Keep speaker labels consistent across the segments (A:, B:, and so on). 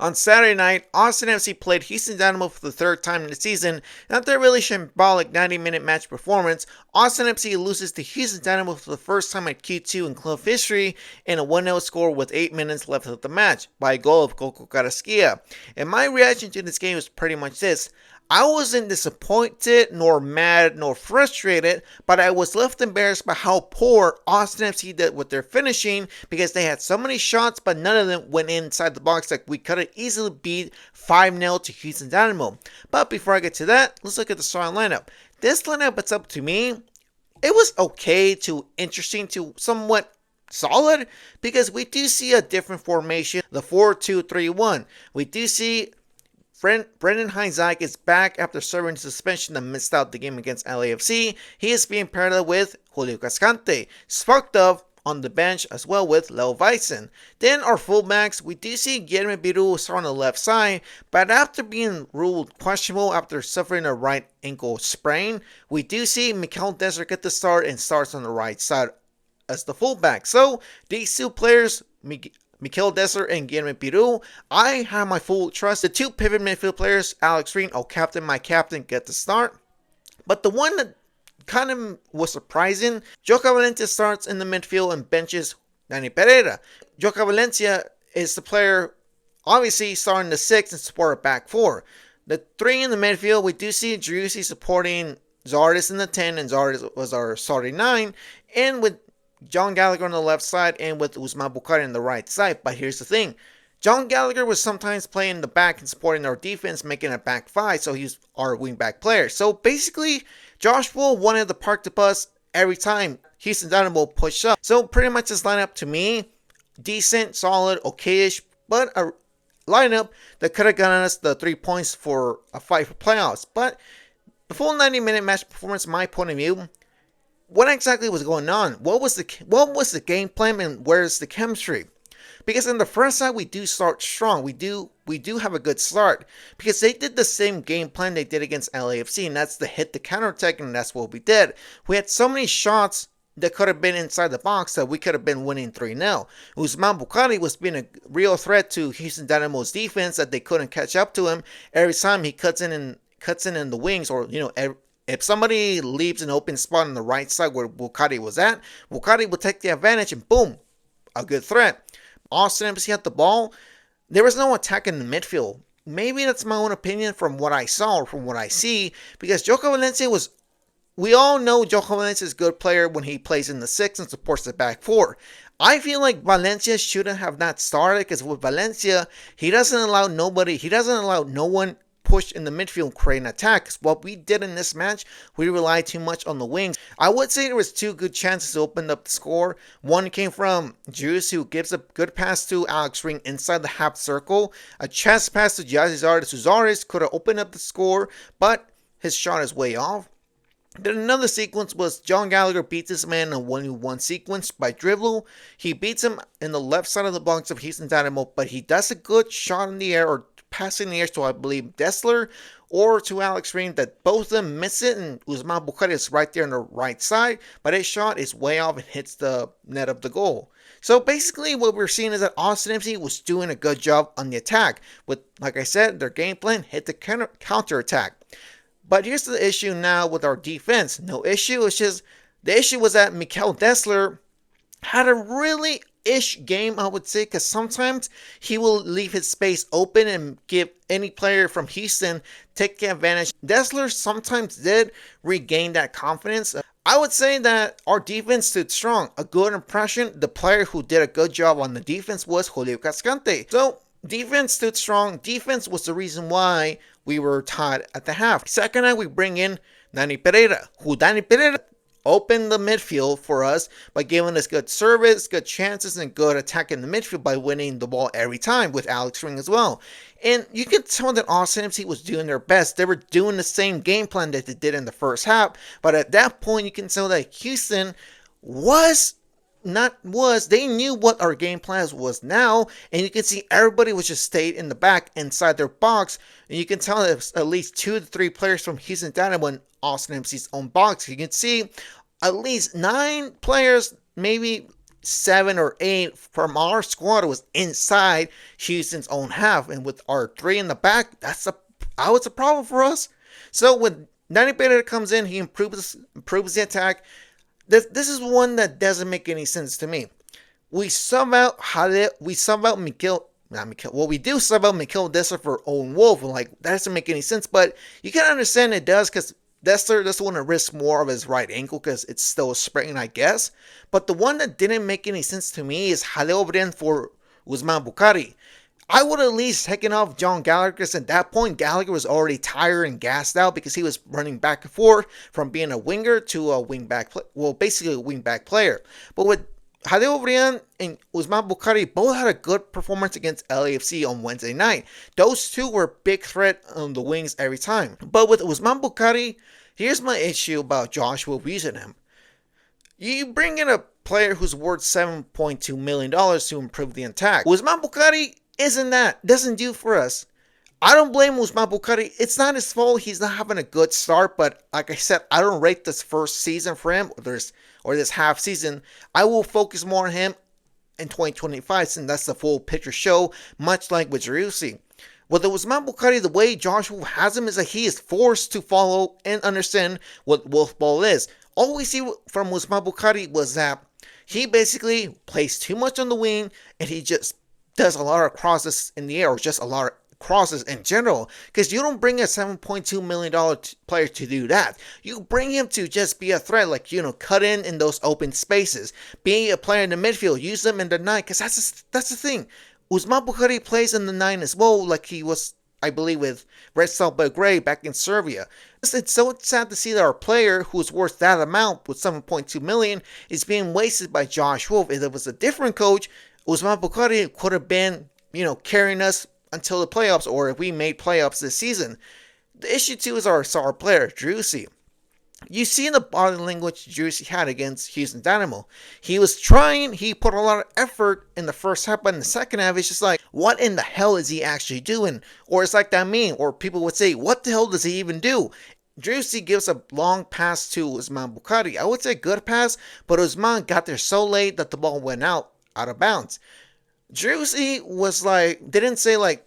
A: On Saturday night, Austin FC played Houston Dynamo for the third time in the season, and after a really symbolic 90-minute match performance, Austin FC loses to Houston Dynamo for the first time at Q2 in club history in a 1-0 score with 8 minutes left of the match by a goal of Coco Carrasquilla. And my reaction to this game was pretty much this. I wasn't disappointed, nor mad, nor frustrated, but I was left embarrassed by how poor Austin FC did with their finishing because they had so many shots, but none of them went inside the box. Like we could have easily beat 5-0 to Houston Dynamo. But before I get to that, let's look at the starting lineup. This lineup, it's up to me. It was okay to interesting to somewhat solid because we do see a different formation, the 4-2-3-1. We do see Brendan Heinzike is back after serving suspension and missed out the game against LAFC. He is being paired up with Julio Cascante, sparked up on the bench as well with Leo Weissen. Then our fullbacks, we do see Guillermo Biru start on the left side, but after being ruled questionable after suffering a right ankle sprain, we do see Mikel Dessler get the start and starts on the right side as the fullback. So these two players, Mikel Dessler and Guillermo Biru, I have my full trust. The two pivot midfield players, Alex Green, my captain, get the start. But the one that kind of was surprising, Joka Valencia starts in the midfield and benches Dani Pereira. Joka Valencia is the player, obviously, starting the 6 and support a back 4. The 3 in the midfield, we do see Driussi supporting Zardes in the 10, and Zardes was our starting 9. And with John Gallagher on the left side and with Osman Bukari on the right side. But here's the thing. John Gallagher was sometimes playing the back and supporting our defense, making a back 5, so he's our wing-back player. So basically, Josh Wool wanted to park the bus every time Houston Dynamo pushed up. So pretty much this lineup to me, decent, solid, okayish, but a lineup that could have gotten us the 3 points for a fight for playoffs. But the full 90-minute match performance, my point of view, what exactly was going on? What was the game plan and where's the chemistry? Because in the first half we do start strong. We do have a good start because they did the same game plan they did against LAFC, and that's to hit the counterattack, and that's what we did. We had so many shots that could have been inside the box that we could have been winning 3-0. Osman Bukari was being a real threat to Houston Dynamo's defense that they couldn't catch up to him. Every time he cuts in the wings, or if somebody leaves an open spot on the right side where Bukari was at, Bukari will take the advantage and boom, a good threat. Austin FC had the ball. There was no attack in the midfield. Maybe that's my own opinion from what I saw or from what I see, because Joka Valencia was, we all know Joka Valencia is a good player when he plays in the 6 and supports the back 4. I feel like Valencia shouldn't have not started because with Valencia, he doesn't allow no one push in the midfield, create an attack. What we did in this match, we relied too much on the wings. I would say there was 2 good chances to open up the score. One came from Driussi, who gives a good pass to Alex Ring inside the half circle. A chest pass to Jazzy Zardes. Zardes could have opened up the score, but his shot is way off. Then another sequence was John Gallagher beats this man in a 1-1 sequence by dribble. He beats him in the left side of the box of Houston Dynamo, but he does a good shot in the air, or passing the air to, I believe, Dessler or to Alex Green, that both of them miss it, and Osman Bukari is right there on the right side, but his shot is way off and hits the net of the goal. So basically what we're seeing is that Austin FC was doing a good job on the attack. With, like I said, their game plan hit the counter attack. But here's the issue now with our defense. No issue, it's just the issue was that Mikel Dessler had a really ish game, I would say, because sometimes he will leave his space open and give any player from Houston take advantage. Dessler sometimes did regain that confidence. I would say that our defense stood strong. A good impression. The player who did a good job on the defense was Julio Cascante. So defense stood strong. Defense was the reason why we were tied at the half. Second half, we bring in Dani Pereira, opened the midfield for us by giving us good service, good chances, and good attack in the midfield by winning the ball every time with Alex Ring as well. And you can tell that Austin FC was doing their best. They were doing the same game plan that they did in the first half, but at that point you can tell that Houston they knew what our game plan was now, and you can see everybody was just stayed in the back inside their box, and you can tell that at least 2 to 3 players from Houston Dynamo in Austin FC's own box. You can see at least 9 players, maybe 7 or 8 from our squad was inside Houston's own half, and with our 3 in the back, it's a problem for us. So when Danny Pereira comes in, he improves the attack. This is one that doesn't make any sense to me. We sub out Mikel. Not Mikel. Well, we do sub out Mikel Dessler for Owen Wolf. Like, that doesn't make any sense, but you can understand it does, because Dessler doesn't want to risk more of his right ankle because it's still a sprain, I guess. But the one that didn't make any sense to me is Jaleo Brian for Usman Bukari. I would have at least taken off John Gallagher, because at that point Gallagher was already tired and gassed out because he was running back and forth from being a winger to a wingback, basically a wingback player. But with Jaleo Brian and Usman Bukari both had a good performance against LAFC on Wednesday night. Those two were a big threat on the wings every time. But with Usman Bukari, here's my issue about Joshua using him. You bring in a player who's worth $7.2 million to improve the attack. Usman Bukari doesn't do for us. I don't blame Osman Bukari. It's not his fault. He's not having a good start, but like I said, I don't rate this first season for him or this half season. I will focus more on him in 2025, since that's the full picture show, much like with Driussi. With Osman Bukari, the way Joshua has him is that he is forced to follow and understand what wolf ball is. All we see from Osman Bukari was that he basically plays too much on the wing, and he just does a lot of crosses in the air, or just a lot of crosses in general, because you don't bring a $7.2 million player to do that. You bring him to just be a threat, like, cut in those open spaces, be a player in the midfield, use them in the 9, because that's the thing. Osman Bukari plays in the 9 as well, like he was, I believe, with Red Star Belgrade back in Serbia. It's so sad to see that our player, who's worth that amount with $7.2 million, is being wasted by Josh Wolf. If it was a different coach, Osman Bukari could have been, carrying us until the playoffs, or if we made playoffs this season. The issue too is our star player, Driussi. You see the body language Driussi had against Houston Dynamo. He was trying, he put a lot of effort in the first half, but in the second half, it's just like, what in the hell is he actually doing? Or it's like that meme, or people would say, what the hell does he even do? Driussi gives a long pass to Osman Bukari. I would say good pass, but Osman got there so late that the ball went out of bounds. Driussi was like, didn't say like,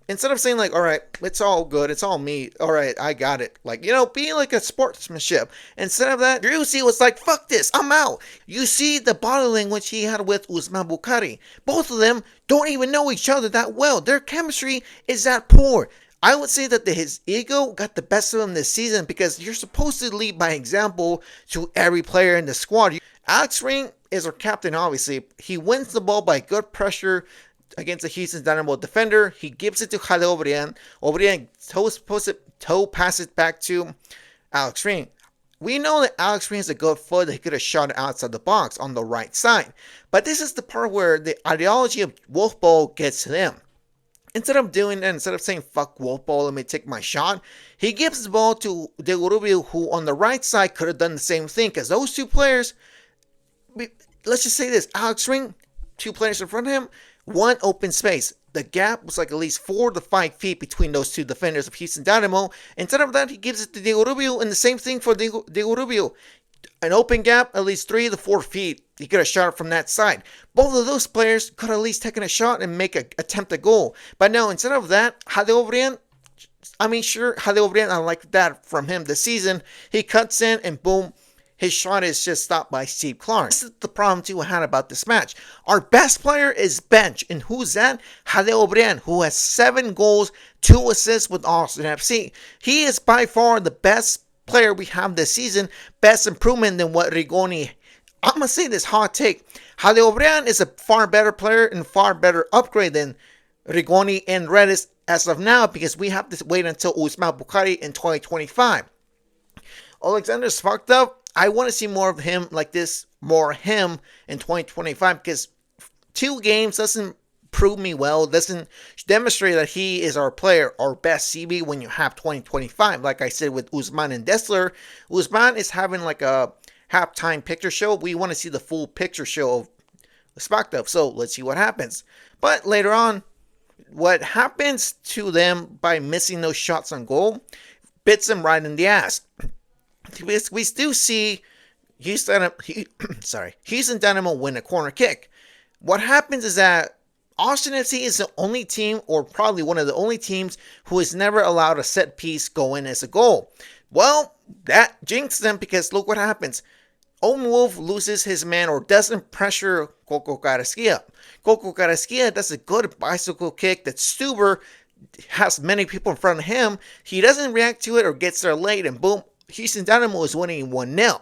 A: instead of saying like, all right, it's all good, it's all me, all right, I got it, like, being like a sportsmanship, instead of that, Driussi was like, fuck this, I'm out. You see the body language he had with Osman Bukari. Both of them don't even know each other that well. Their chemistry is that poor. I would say that his ego got the best of him this season, because you're supposed to lead by example to every player in the squad. Alex Ring is our captain, obviously. He wins the ball by good pressure against the Houston Dynamo defender. He gives it to Jaleo Brian. Brian toe passes back to Alex Ring. We know that Alex Ring has a good foot that he could have shot outside the box on the right side. But this is the part where the ideology of wolf ball gets to them. Instead of doing that, instead of saying, fuck wolf ball, let me take my shot, he gives the ball to Diego Rubio, who on the right side could have done the same thing, because those two players, let's just say this, Alex Ring, 2 players in front of him, 1 open space. The gap was like at least 4 to 5 feet between those 2 defenders of Houston Dynamo. Instead of that, he gives it to Diego Rubio, and the same thing for Diego Rubio. An open gap, at least 3 to 4 feet. He could have shot from that side. Both of those players could have at least taken a shot and attempt a goal. But no, instead of that, Jaleo Brian, Jaleo Brian, I like that from him this season. He cuts in and boom, his shot is just stopped by Steve Clark. This is the problem too I had about this match. Our best player is bench, and who's that? Jaleo Brian, who has 7 goals, 2 assists with Austin FC. He is by far the best player we have this season, best improvement than what Rigoni. I'm going to say this hot take. Jaleo Brian is a far better player and far better upgrade than Rigoni and Redis as of now, because we have to wait until Osman Bukari in 2025. Alexander's fucked up. I want to see more of him like this, more him in 2025, because 2 games doesn't prove me well, doesn't demonstrate that he is our player, our best CB when you have 2025. Like I said with Usman and Dessler, Usman is having like a halftime picture show. We want to see the full picture show of Spaktov, so let's see what happens. But later on, what happens to them by missing those shots on goal bits them right in the ass. We still see Houston Dynamo win a corner kick. What happens is that Austin FC is the only team, or probably one of the only teams, who has never allowed a set piece go in as a goal. Well, that jinxed them because look what happens. Owen Wolf loses his man or doesn't pressure Coco Carrasquilla. Coco Carrasquilla does a good bicycle kick that Stuber has many people in front of him. He doesn't react to it or gets there late, and boom, Houston Dynamo is winning 1-0.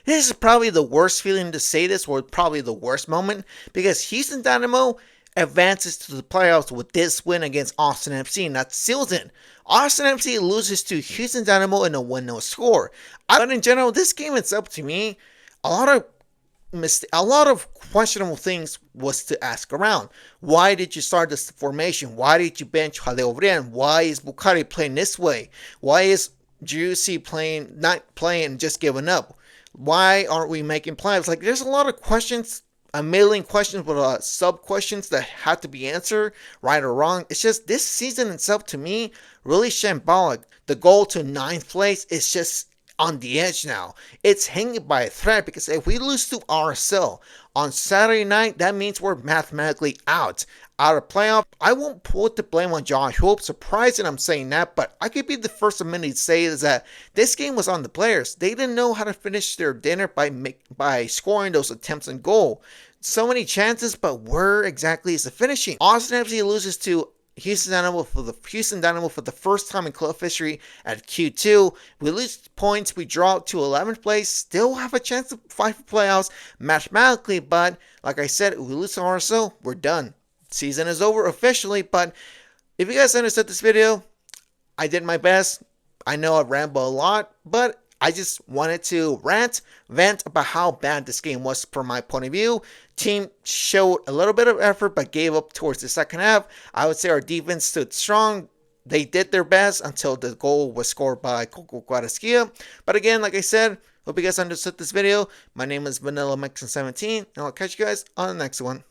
A: This is probably the worst feeling to say this, or probably the worst moment, because Houston Dynamo advances to the playoffs with this win against Austin FC, and that seals it. Austin FC loses to Houston Dynamo in a 1-0 score. But in general, this game itself, to me, a lot of questionable things was to ask around. Why did you start this formation? Why did you bench Jaleo Brian? Why is Bukari playing this way? Why is Driussi not playing and just giving up? Why aren't we making playoffs? Like, there's a lot of questions, a million questions with sub questions that have to be answered, right or wrong. It's just this season itself, to me, really shambolic. The goal to 9th place is just on the edge now. It's hanging by a thread because if we lose to RSL on Saturday night, that means we're mathematically out of playoff. I won't put the blame on Josh Hope. Surprising I'm saying that, but I could be the first to say is that this game was on the players. They didn't know how to finish their dinner by scoring those attempts and goal. So many chances, but where exactly is the finishing? Austin FC loses to Houston Dynamo for the first time in club history at Q2. We lose points. We drop to 11th place. Still have a chance to fight for playoffs mathematically, but like I said, if we lose to RSL, we're done. Season is over officially. But if you guys understood this video, I did my best. I know I ramble a lot, but I just wanted to vent about how bad this game was from my point of view. Team showed a little bit of effort, but gave up towards the second half. I would say our defense stood strong. They did their best until the goal was scored by Coco Carrasquilla. But again, like I said, hope you guys understood this video. My name is Vanilla Mexican 17, and I'll catch you guys on the next one.